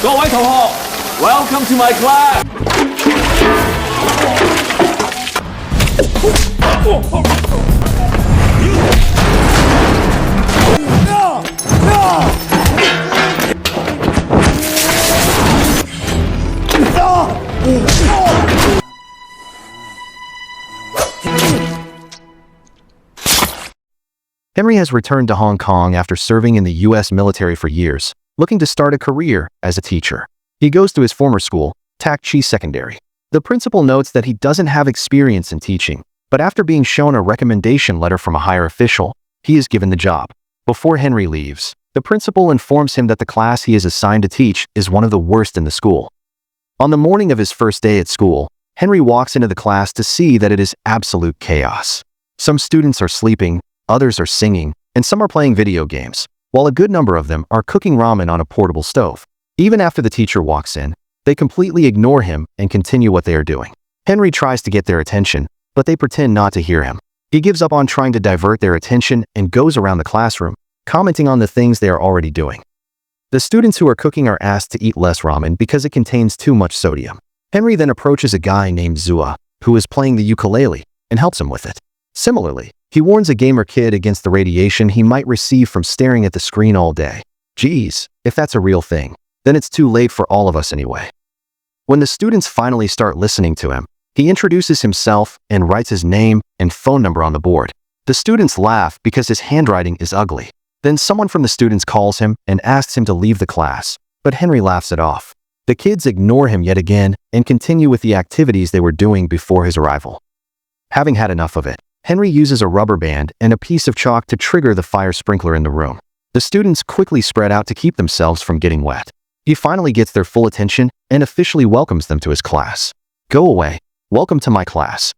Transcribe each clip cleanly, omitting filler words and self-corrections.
各位同學 welcome to my class. Henry has returned to Hong Kong after serving in the U.S. military for years, looking to start a career as a teacher. He goes to his former school, Tak Chi Secondary. The principal notes that he doesn't have experience in teaching, but after being shown a recommendation letter from a higher official, he is given the job. Before Henry leaves, the principal informs him that the class he is assigned to teach is one of the worst in the school. On the morning of his first day at school, Henry walks into the class to see that it is absolute chaos. Some students are sleeping, others are singing, and some are playing video games, while a good number of them are cooking ramen on a portable stove. Even after the teacher walks in, they completely ignore him and continue what they are doing. Henry tries to get their attention, but they pretend not to hear him. He gives up on trying to divert their attention and goes around the classroom, commenting on the things they are already doing. The students who are cooking are asked to eat less ramen because it contains too much sodium. Henry then approaches a guy named Zua, who is playing the ukulele, and helps him with it. Similarly, he warns a gamer kid against the radiation he might receive from staring at the screen all day. Geez, if that's a real thing, then it's too late for all of us anyway. When the students finally start listening to him, he introduces himself and writes his name and phone number on the board. The students laugh because his handwriting is ugly. Then someone from the students calls him and asks him to leave the class, but Henry laughs it off. The kids ignore him yet again and continue with the activities they were doing before his arrival. Having had enough of it, Henry uses a rubber band and a piece of chalk to trigger the fire sprinkler in the room. The students quickly spread out to keep themselves from getting wet. He finally gets their full attention and officially welcomes them to his class. Go away. Welcome to my class.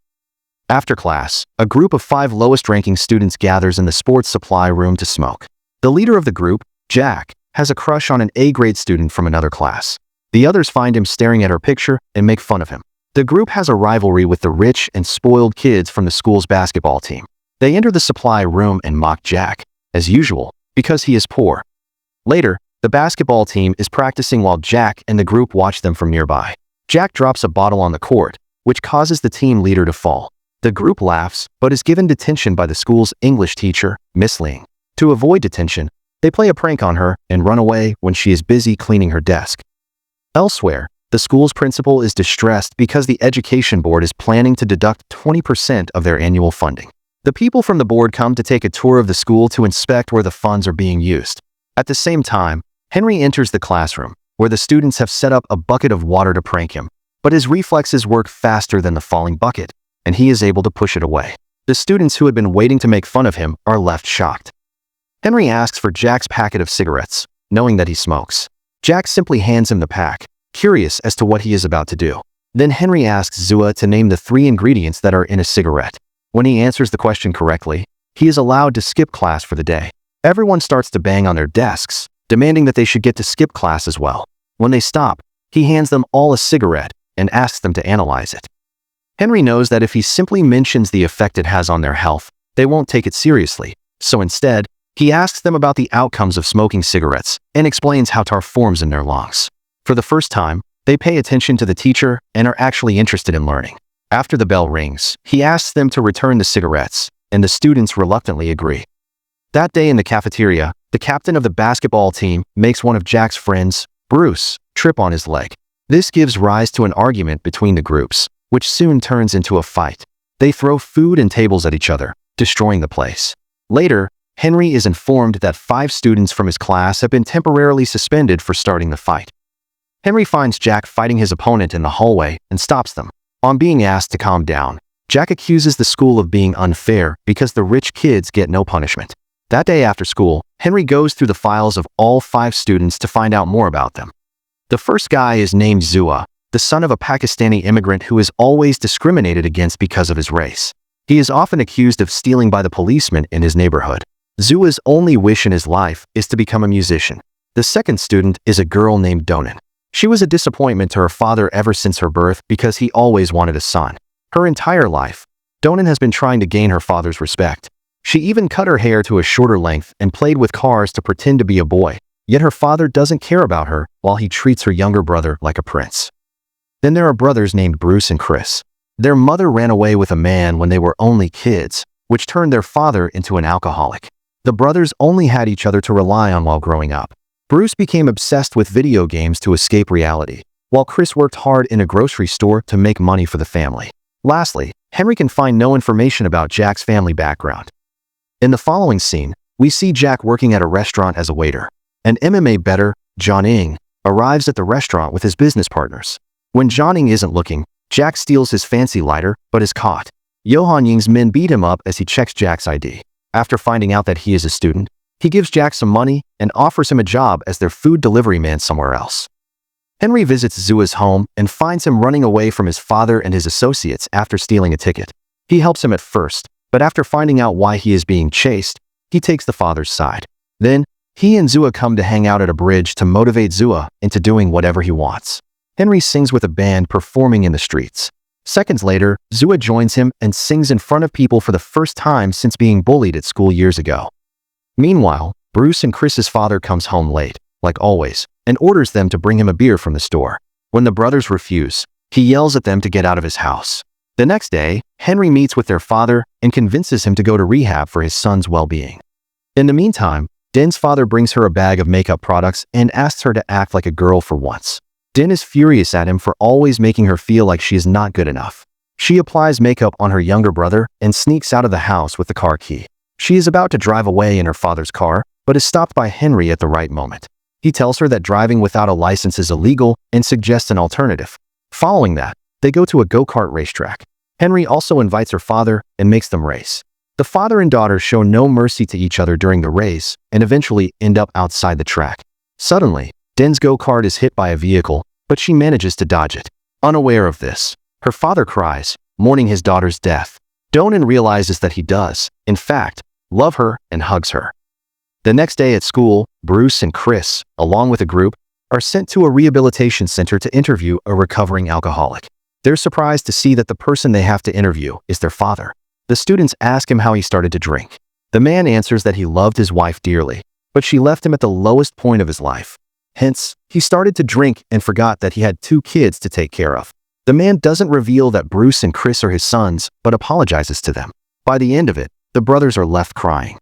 After class, a group of 5 lowest-ranking students gathers in the sports supply room to smoke. The leader of the group, Jack, has a crush on an A-grade student from another class. The others find him staring at her picture and make fun of him. The group has a rivalry with the rich and spoiled kids from the school's basketball team. They enter the supply room and mock Jack, as usual, because he is poor. Later, the basketball team is practicing while Jack and the group watch them from nearby. Jack drops a bottle on the court, which causes the team leader to fall. The group laughs, but is given detention by the school's English teacher, Miss Leung. To avoid detention, they play a prank on her and run away when she is busy cleaning her desk. Elsewhere, the school's principal is distressed because the education board is planning to deduct 20% of their annual funding. The people from the board come to take a tour of the school to inspect where the funds are being used. At the same time, Henry enters the classroom, where the students have set up a bucket of water to prank him, but his reflexes work faster than the falling bucket, and he is able to push it away. The students who had been waiting to make fun of him are left shocked. Henry asks for Jack's packet of cigarettes, knowing that he smokes. Jack simply hands him the pack, curious as to what he is about to do. Then Henry asks Zua to name the 3 ingredients that are in a cigarette. When he answers the question correctly, he is allowed to skip class for the day. Everyone starts to bang on their desks, demanding that they should get to skip class as well. When they stop, he hands them all a cigarette and asks them to analyze it. Henry knows that if he simply mentions the effect it has on their health, they won't take it seriously, so instead, he asks them about the outcomes of smoking cigarettes and explains how tar forms in their lungs. For the first time, they pay attention to the teacher and are actually interested in learning. After the bell rings, he asks them to return the cigarettes, and the students reluctantly agree. That day in the cafeteria, the captain of the basketball team makes one of Jack's friends, Bruce, trip on his leg. This gives rise to an argument between the groups, which soon turns into a fight. They throw food and tables at each other, destroying the place. Later, Henry is informed that 5 students from his class have been temporarily suspended for starting the fight. Henry finds Jack fighting his opponent in the hallway and stops them. On being asked to calm down, Jack accuses the school of being unfair because the rich kids get no punishment. That day after school, Henry goes through the files of all 5 students to find out more about them. The first guy is named Zua, the son of a Pakistani immigrant who is always discriminated against because of his race. He is often accused of stealing by the policemen in his neighborhood. Zua's only wish in his life is to become a musician. The second student is a girl named Donnie. She was a disappointment to her father ever since her birth because he always wanted a son. Her entire life, Donnie has been trying to gain her father's respect. She even cut her hair to a shorter length and played with cars to pretend to be a boy, Yet her father doesn't care about her while he treats her younger brother like a prince. Then there are brothers named Bruce and Chris. Their mother ran away with a man when they were only kids, which turned their father into an alcoholic. The brothers only had each other to rely on while growing up. Bruce became obsessed with video games to escape reality, while Chris worked hard in a grocery store to make money for the family. Lastly, Henry can find no information about Jack's family background. In the following scene, we see Jack working at a restaurant as a waiter. An MMA bettor, Au-yeung, arrives at the restaurant with his business partners. When Au-yeung isn't looking, Jack steals his fancy lighter, but is caught. Au-yeung's men beat him up as he checks Jack's ID. After finding out that he is a student, he gives Jack some money and offers him a job as their food delivery man somewhere else. Henry visits Zua's home and finds him running away from his father and his associates after stealing a ticket. He helps him at first, but after finding out why he is being chased, he takes the father's side. Then, he and Zua come to hang out at a bridge to motivate Zua into doing whatever he wants. Henry sings with a band performing in the streets. Seconds later, Zua joins him and sings in front of people for the first time since being bullied at school years ago. Meanwhile, Bruce and Chris's father comes home late, like always, and orders them to bring him a beer from the store. When the brothers refuse, he yells at them to get out of his house. The next day, Henry meets with their father and convinces him to go to rehab for his son's well-being. In the meantime, Den's father brings her a bag of makeup products and asks her to act like a girl for once. Den is furious at him for always making her feel like she is not good enough. She applies makeup on her younger brother and sneaks out of the house with the car key. She is about to drive away in her father's car, but is stopped by Henry at the right moment. He tells her that driving without a license is illegal and suggests an alternative. Following that, they go to a go-kart racetrack. Henry also invites her father and makes them race. The father and daughter show no mercy to each other during the race and eventually end up outside the track. Suddenly, Den's go-kart is hit by a vehicle, but she manages to dodge it. Unaware of this, her father cries, mourning his daughter's death. Donnie realizes that he does, in fact, love her and hugs her. The next day at school, Bruce and Chris, along with a group, are sent to a rehabilitation center to interview a recovering alcoholic. They're surprised to see that the person they have to interview is their father. The students ask him how he started to drink. The man answers that he loved his wife dearly, but she left him at the lowest point of his life. Hence, he started to drink and forgot that he had 2 kids to take care of. The man doesn't reveal that Bruce and Chris are his sons, but apologizes to them. By the end of it, the brothers are left crying.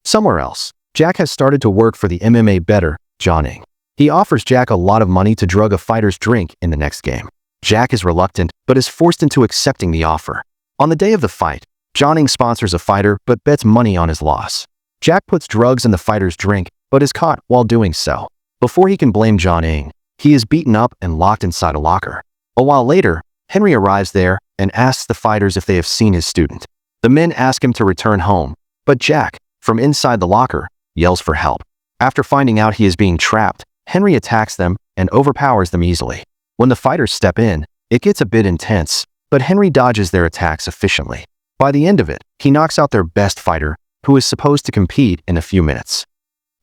Somewhere else, Jack has started to work for the MMA bettor, Au-yeung. He offers Jack a lot of money to drug a fighter's drink in the next game. Jack is reluctant, but is forced into accepting the offer. On the day of the fight, Au-yeung sponsors a fighter but bets money on his loss. Jack puts drugs in the fighter's drink, but is caught while doing so. Before he can blame Au-yeung, he is beaten up and locked inside a locker. A while later, Henry arrives there and asks the fighters if they have seen his student. The men ask him to return home, but Jack, from inside the locker, yells for help. After finding out he is being trapped, Henry attacks them and overpowers them easily. When the fighters step in, it gets a bit intense, but Henry dodges their attacks efficiently. By the end of it, he knocks out their best fighter, who is supposed to compete in a few minutes.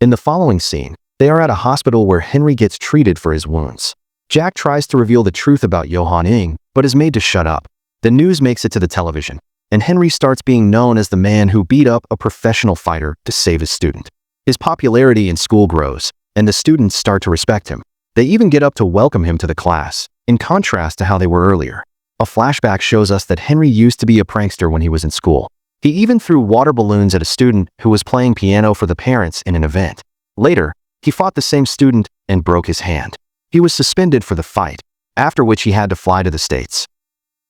In the following scene, they are at a hospital where Henry gets treated for his wounds. Jack tries to reveal the truth about Au-yeung, but is made to shut up. The news makes it to the television, and Henry starts being known as the man who beat up a professional fighter to save his student. His popularity in school grows, and the students start to respect him. They even get up to welcome him to the class, in contrast to how they were earlier. A flashback shows us that Henry used to be a prankster when he was in school. He even threw water balloons at a student who was playing piano for the parents in an event. Later, he fought the same student and broke his hand. He was suspended for the fight, after which he had to fly to the States.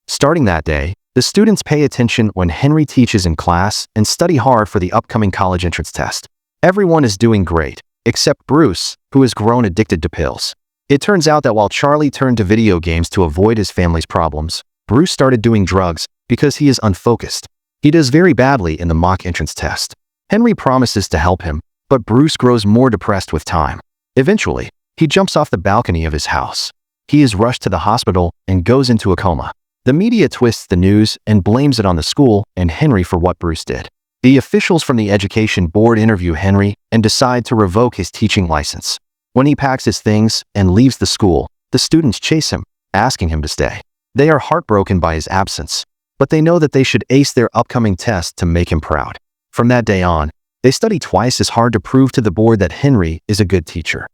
Starting that day, the students pay attention when Henry teaches in class and study hard for the upcoming college entrance test. Everyone is doing great, except Bruce, who has grown addicted to pills. It turns out that while Charlie turned to video games to avoid his family's problems, Bruce started doing drugs because he is unfocused. He does very badly in the mock entrance test. Henry promises to help him, but Bruce grows more depressed with time. Eventually, he jumps off the balcony of his house. He is rushed to the hospital and goes into a coma. The media twists the news and blames it on the school and Henry for what Bruce did. The officials from the education board interview Henry and decide to revoke his teaching license. When he packs his things and leaves the school, the students chase him, asking him to stay. They are heartbroken by his absence, but they know that they should ace their upcoming test to make him proud. From that day on, They study twice as hard to prove to the board that Henry is a good teacher.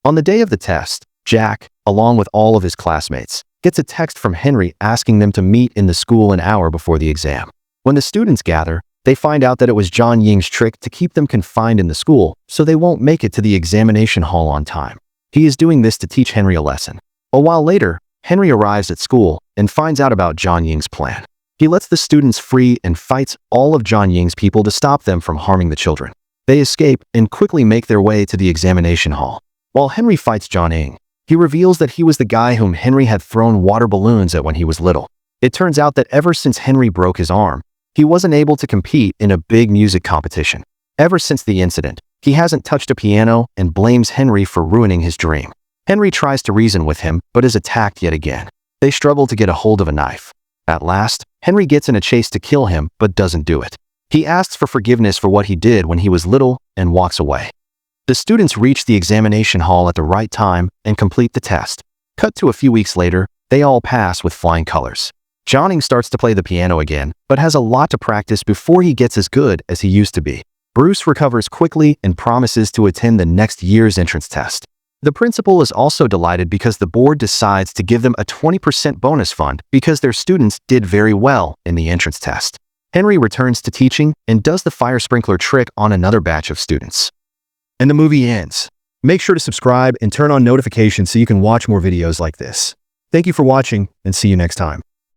On the day of the test, Jack, along with all of his classmates, gets a text from Henry asking them to meet in the school an hour before the exam. When the students gather, they find out that it was Au-yeung's trick to keep them confined in the school so they won't make it to the examination hall on time. He is doing this to teach Henry a lesson. A while later, Henry arrives at school and finds out about Au-yeung's plan. He lets the students free and fights all of Au-yeung's people to stop them from harming the children. They escape and quickly make their way to the examination hall. While Henry fights Au-yeung, he reveals that he was the guy whom Henry had thrown water balloons at when he was little. It turns out that ever since Henry broke his arm, he wasn't able to compete in a big music competition. Ever since the incident, he hasn't touched a piano and blames Henry for ruining his dream. Henry tries to reason with him, but is attacked yet again. They struggle to get a hold of a knife. At last, Henry gets in a chase to kill him, but doesn't do it. He asks for forgiveness for what he did when he was little and walks away. The students reach the examination hall at the right time and complete the test. Cut to a few weeks later, they all pass with flying colors. Au-yeung starts to play the piano again, but has a lot to practice before he gets as good as he used to be. Bruce recovers quickly and promises to attend the next year's entrance test. The principal is also delighted because the board decides to give them a 20% bonus fund because their students did very well in the entrance test. Henry returns to teaching and does the fire sprinkler trick on another batch of students. And the movie ends. Make sure to subscribe and turn on notifications so you can watch more videos like this. Thank you for watching and see you next time.